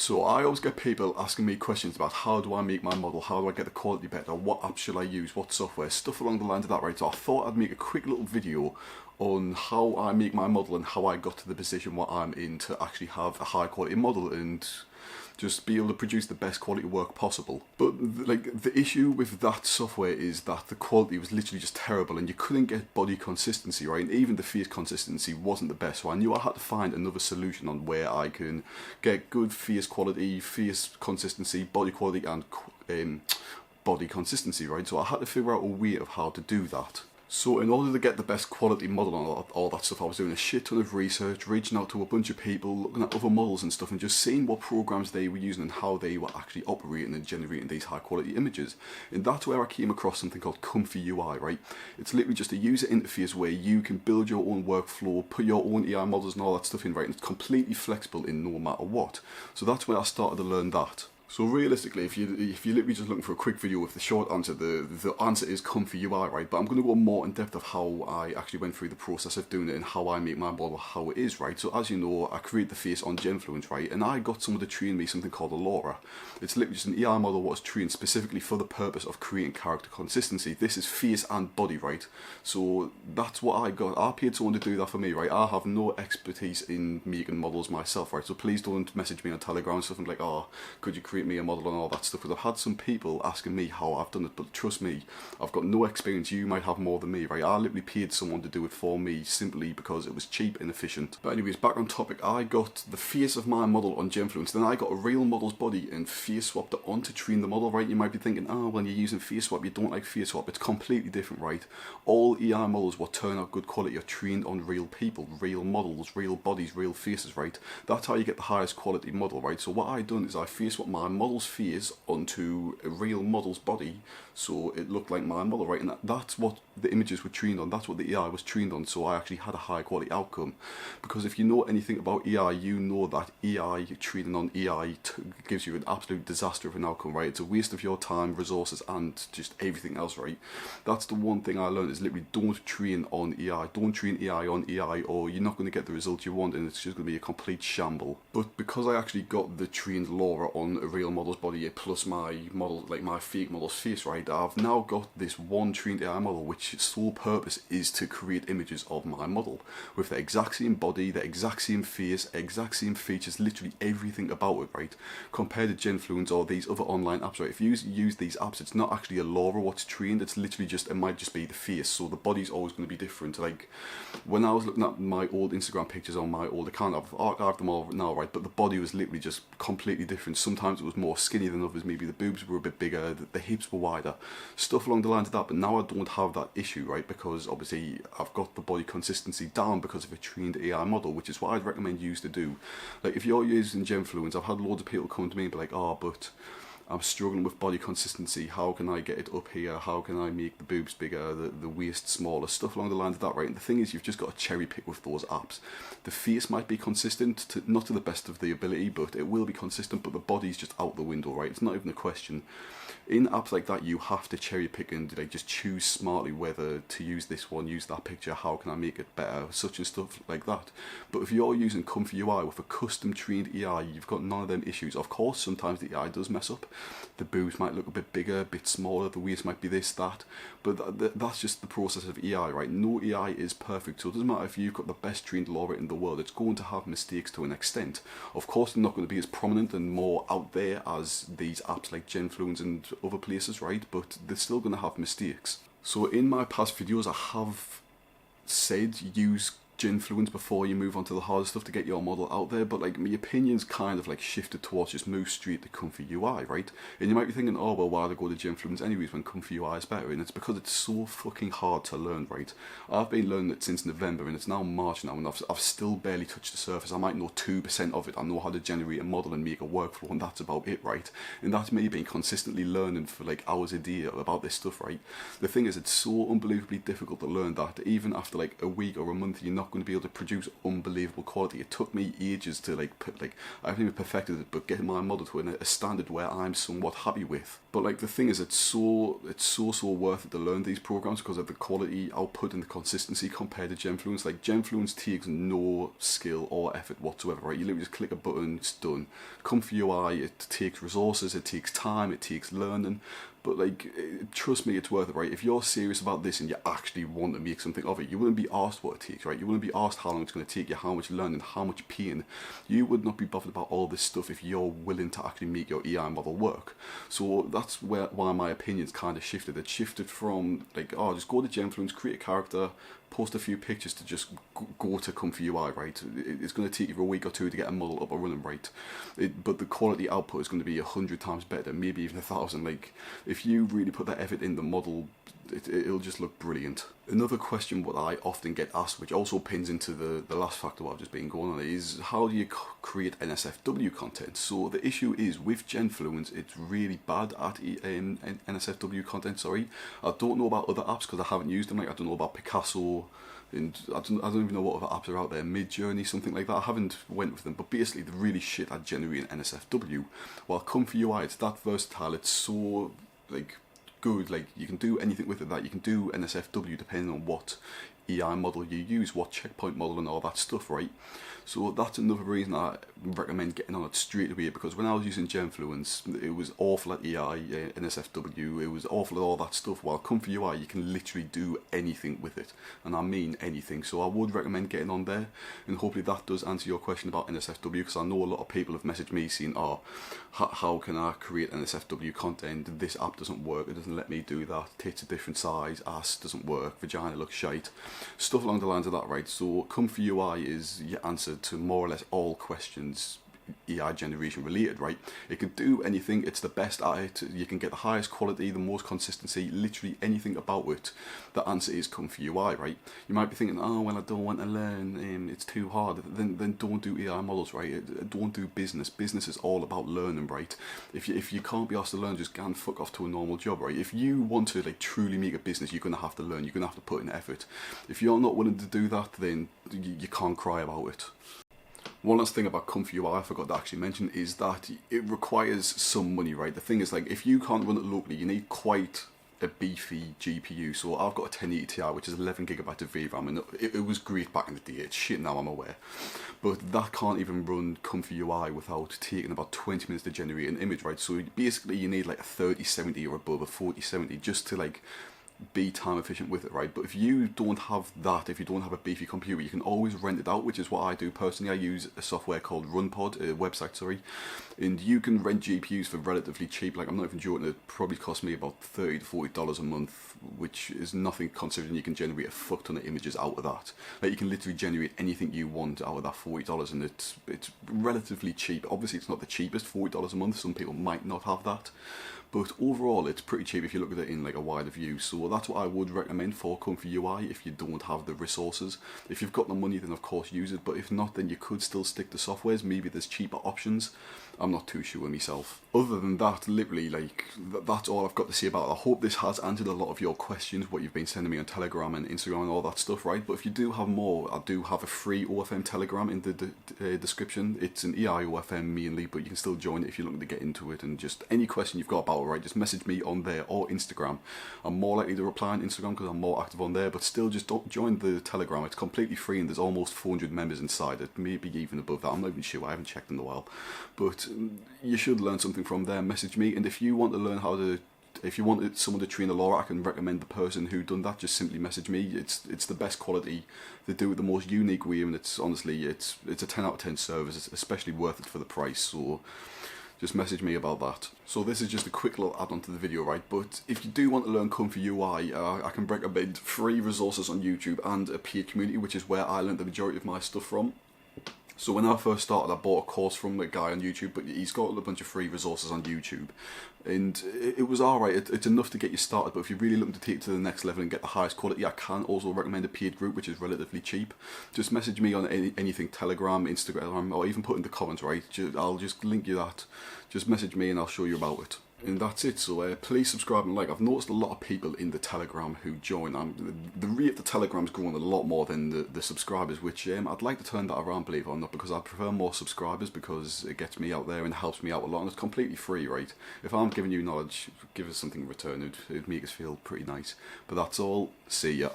So I always get people asking me questions about how do I make my model, how do I get the quality better, what apps should I use, what software, stuff along the lines of that, right? So I thought I'd make a quick little video on how I make my model and how I got to the position what I'm in to actually have a high quality model and just be able to produce the best quality work possible. But like the issue with that software is that the quality was literally just terrible and you couldn't get body consistency, right? And even the face consistency wasn't the best. So I knew I had to find another solution on where I can get good face quality, face consistency, body quality and body consistency, right? So I had to figure out a way of how to do that. So in order to get the best quality model and all that stuff, I was doing a shit ton of research, reaching out to a bunch of people, looking at other models and stuff, and just seeing what programs they were using and how they were actually operating and generating these high quality images. And that's where I came across something called ComfyUI, right? It's literally just a user interface where you can build your own workflow, put your own AI models and all that stuff in, right? And it's completely flexible in no matter what. So that's where I started to learn that. So realistically, if you're literally just looking for a quick video with the short answer, the answer is ComfyUI, right? But I'm going to go more in depth of how I actually went through the process of doing it and how I make my model how it is, right? So as you know, I create the face on Genfluence, right? And I got someone to train me something called a LoRa. It's literally just an AI model that was trained specifically for the purpose of creating character consistency. This is face and body, right? So that's what I got. I paid someone to do that for me, right? I have no expertise in making models myself, right? So please don't message me on Telegram and stuff and like, oh, could you create me a model and all that stuff, because I've had some people asking me how I've done it, but trust me, I've got no experience. You might have more than me, right? I literally paid someone to do it for me simply because it was cheap and efficient. But anyways, back on topic, I got the face of my model on Genfluence, then I got a real model's body and face swapped it on to train the model, right? You might be thinking, oh, when you're using face swap, you don't like face swap. It's completely different, right? All AI models what turn out good quality are trained on real people, real models, real bodies, real faces, right? That's how you get the highest quality model, right? So what I done is I face swapped my model's face onto a real model's body so it looked like my model, right? And that's what the images were trained on, that's what the AI was trained on, so I actually had a high quality outcome. Because if you know anything about AI, you know that AI training on AI gives you an absolute disaster of an outcome, right? It's a waste of your time, resources and just everything else, right? That's the one thing I learned, is literally don't train on AI, don't train AI on AI, or you're not going to get the result you want and it's just going to be a complete shamble. But because I actually got the trained LoRa on a real model's body plus my model, like my fake model's face, right, I've now got this one trained AI model which its sole purpose is to create images of my model with the exact same body, the exact same face, exact same features, literally everything about it, right? Compared to Genfluence or these other online apps, right? If you use these apps, it's not actually a LoRa what's trained, it's literally just, it might just be the face, so the body's always going to be different. Like when I was looking at my old Instagram pictures on my old account, I've archived them all now, right? But the body was literally just completely different. Sometimes it was more skinny than others, maybe the boobs were a bit bigger, the hips were wider, stuff along the lines of that. But now I don't have that issue, right? Because obviously I've got the body consistency down because of a trained AI model, which is what I'd recommend you to do. Like if you're using Genfluence, I've had loads of people come to me and be like, oh, but I'm struggling with body consistency, how can I get it up here, how can I make the boobs bigger, the waist smaller, stuff along the lines of that, right? And the thing is, you've just got to cherry pick with those apps. The face might be consistent, not to the best of the ability, but it will be consistent, but the body's just out the window, right? It's not even a question. In apps like that, you have to cherry pick and like just choose smartly whether to use this one, use that picture, how can I make it better, such and stuff like that. But if you're using ComfyUI with a custom trained AI, you've got none of them issues. Of course, sometimes the AI does mess up. The boobs might look a bit bigger, a bit smaller, the waist might be this, that, but that's just the process of AI, right? No AI is perfect, so it doesn't matter if you've got the best trained LoRa in the world, it's going to have mistakes to an extent. Of course, they're not going to be as prominent and more out there as these apps like Genfluence and other places, right? But they're still going to have mistakes. So in my past videos, I have said use Genfluence before you move on to the harder stuff to get your model out there, but like my opinion's kind of like shifted towards just move straight to ComfyUI, right? And you might be thinking, oh well, why do I go to Genfluence anyways when ComfyUI is better? And it's because it's so fucking hard to learn, right? I've been learning it since November and it's now March now, and I've still barely touched the surface. I might know 2% of it. I know how to generate a model and make a workflow, and that's about it, right? And that's me being consistently learning for like hours a day about this stuff, right? The thing is, it's so unbelievably difficult to learn that even after like a week or a month, you're not not going to be able to produce unbelievable quality. It took me ages to I haven't even perfected it, but getting my model to a standard where I'm somewhat happy with. But like the thing is, it's so worth it to learn these programs because of the quality output and the consistency compared to GenFluence. Like GenFluence takes no skill or effort whatsoever, right? You literally just click a button, it's done. ComfyUI, it takes resources, it takes time, it takes learning. But like, trust me, it's worth it, right? If you're serious about this and you actually want to make something of it, you wouldn't be asked what it takes, right? You wouldn't be asked how long it's going to take you, how much learning, how much pain. You would not be bothered about all this stuff if you're willing to actually make your AI model work. So that's why my opinion's kind of shifted. It shifted from like, oh, just go to GenFluence, create a character, post a few pictures, to just go to ComfyUI, right? It's going to take you a week or two to get a model up and running, right? But the quality output is going to be 100 times better, maybe even 1,000. Like, if you really put that effort in the model, it'll just look brilliant. Another question what I often get asked, which also pins into the last factor what I've just been going on, is how do you create NSFW content? So the issue is with GenFluence, it's really bad at NSFW content, sorry. I don't know about other apps because I haven't used them. Like, I don't know about Picasso, and I don't even know what other apps are out there, Midjourney, something like that. I haven't went with them, but basically they're really shit at generating NSFW. While ComfyUI, it's that versatile, it's so like good, like you can do anything with it, that you can do NSFW depending on what AI model you use, what checkpoint model and all that stuff, right? So that's another reason I recommend getting on it straight away, because when I was using GenFluence, it was awful at AI, NSFW, it was awful at all that stuff, while ComfyUI, you can literally do anything with it, and I mean anything. So I would recommend getting on there, and hopefully that does answer your question about NSFW, because I know a lot of people have messaged me saying, oh, how can I create NSFW content, this app doesn't work, it doesn't let me do that, tits a different size, ass doesn't work, vagina looks shite, stuff along the lines of that, right? So ComfyUI is your answer to more or less all questions AI generation related, right? It can do anything, it's the best at it, you can get the highest quality, the most consistency, literally anything about it. The answer is ComfyUI, right? You might be thinking, oh well, I don't want to learn, it's too hard. Then don't do AI models, right? Don't do business. Business is all about learning, right? If you can't be asked to learn, just go and fuck off to a normal job, right? If you want to like truly make a business, you're gonna have to learn, you're gonna have to put in effort. If you're not willing to do that, then you can't cry about it. One last thing about ComfyUI I forgot to actually mention is that it requires some money, right? The thing is, like, if you can't run it locally, you need quite a beefy GPU. So I've got a 1080 Ti, which is 11GB of VRAM, and it was great back in the day. It's shit now, I'm aware. But that can't even run ComfyUI without taking about 20 minutes to generate an image, right? So basically you need like a 3070 or above, a 4070, just to like be time efficient with it, right? But if you don't have that, if you don't have a beefy computer, you can always rent it out, which is what I do personally. I use a software called RunPod, a website, sorry, and you can rent GPUs for relatively cheap. Like, I'm not even joking, it probably costs me about $30 to $40 a month, which is nothing considering you can generate a fuck ton of images out of that. Like, you can literally generate anything you want out of that $40, and it's relatively cheap. Obviously it's not the cheapest, $40 a month, some people might not have that, but overall it's pretty cheap if you look at it in like a wider view. So that's what I would recommend for ComfyUI if you don't have the resources. If you've got the money, then of course use it, but if not, then you could still stick to softwares. Maybe there's cheaper options, I'm not too sure myself. Other than that, literally, like, that's all I've got to say about it. I hope this has answered a lot of your questions, what you've been sending me on Telegram and Instagram and all that stuff, right? But if you do have more, I do have a free OFM Telegram in the description. It's an AI OFM mainly, but you can still join it if you're looking to get into it. And just any question you've got about it, right, just message me on there or Instagram. I'm more likely to reply on Instagram because I'm more active on there, but still just don't join the Telegram. It's completely free and there's almost 400 members inside it, maybe even above that. I'm not even sure, I haven't checked in a while. But you should learn something from there. Message me, and if you want to learn how to, if you wanted someone to train a LoRa, I can recommend the person who done that. Just simply message me. It's the best quality. They do it the most unique way, and it's honestly it's a 10 out of 10 service. It's especially worth it for the price. So just message me about that. So this is just a quick little add-on to the video, right? But if you do want to learn ComfyUI, I can recommend free resources on YouTube and a paid community, which is where I learned the majority of my stuff from. So when I first started, I bought a course from a guy on YouTube, but he's got a bunch of free resources on YouTube, and it was alright. It's enough to get you started, but if you're really looking to take it to the next level and get the highest quality, I can also recommend a paid group, which is relatively cheap. Just message me on anything, Telegram, Instagram, or even put in the comments, right? I'll just link you that. Just message me and I'll show you about it. And that's it. So please subscribe and like. I've noticed a lot of people in the Telegram who join. The rate of the Telegram's growing a lot more than the subscribers, which I'd like to turn that around, believe it or not, because I prefer more subscribers because it gets me out there and helps me out a lot. And it's completely free, right? If I'm giving you knowledge, give us something in return. It'd make us feel pretty nice. But that's all. See ya.